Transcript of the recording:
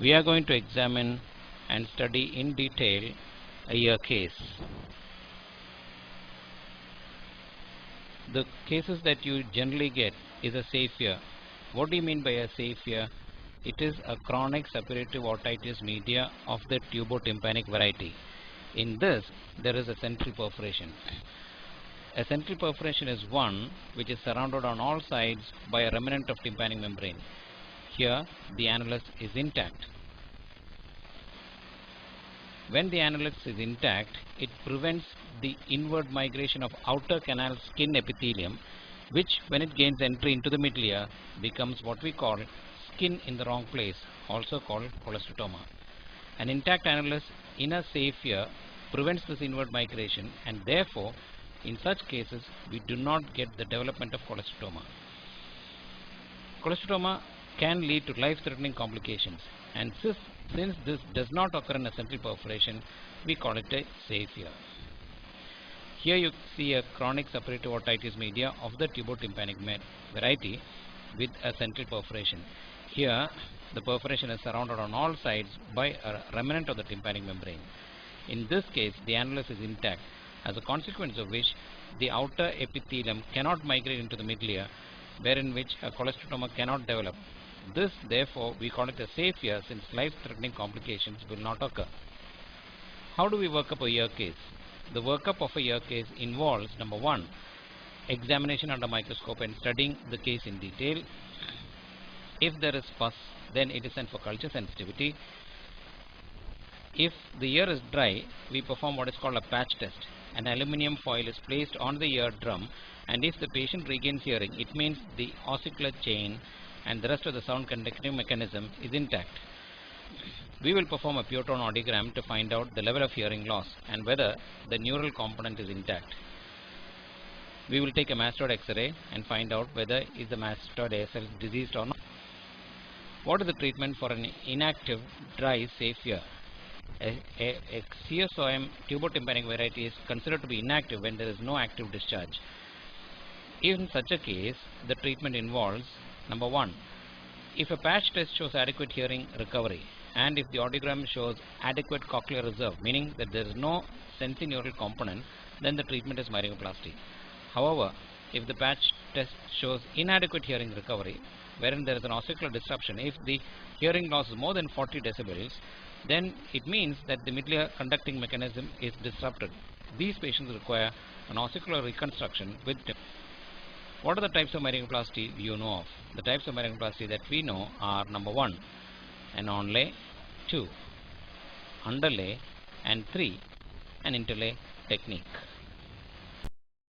We are going to examine and study in detail a ear case. The cases that you generally get is a safe ear. What do you mean by a safe ear? It is a chronic suppurative otitis media of the tubotympanic variety. In this, there is a central perforation. A central perforation is one which is surrounded on all sides by a remnant of tympanic membrane. Here, the annulus is intact. When the annulus is intact, it prevents the inward migration of outer canal skin epithelium, which, when it gains entry into the middle ear, becomes what we call skin in the wrong place, also called cholesteatoma. An intact annulus in a safe ear prevents this inward migration, and therefore, in such cases, we do not get the development of cholesteatoma. Cholesteatoma can lead to life-threatening complications, and since this does not occur in a central perforation, we call it a safe ear. Here you see a chronic suppurative otitis media of the tubotympanic variety with a central perforation. Here, the perforation is surrounded on all sides by a remnant of the tympanic membrane. In this case, the annulus is intact, as a consequence of which the outer epithelium cannot migrate into the middle ear, wherein which a cholesteatoma cannot develop. This, therefore, we call it a safe ear, since life-threatening complications will not occur. How do we work up a ear case? The workup of a ear case involves, number one, examination under microscope and studying the case in detail. If there is pus, then it is sent for culture sensitivity. If the ear is dry, we perform what is called a patch test. An aluminium foil is placed on the eardrum, and if the patient regains hearing, it means the ossicular chain and the rest of the sound conducting mechanism is intact. We will perform a pure tone audiogram to find out the level of hearing loss and whether the neural component is intact. We will take a mastoid X-ray and find out whether is the mastoid ASL diseased or not. What is the treatment for an inactive dry safe ear? A CSOM tubotympanic variety is considered to be inactive when there is no active discharge. In such a case, the treatment involves, number one, if a patch test shows adequate hearing recovery, and if the audiogram shows adequate cochlear reserve, meaning that there is no sensorineural component, then the treatment is myringoplasty. However, if the patch test shows inadequate hearing recovery, wherein there is an ossicular disruption, if the hearing loss is more than 40 decibels, then it means that the middle ear conducting mechanism is disrupted. These patients require an ossicular reconstruction with. What are the types of myringoplasty you know of? The types of myringoplasty that we know are, number one, an onlay, 2, underlay, and 3, an interlay technique.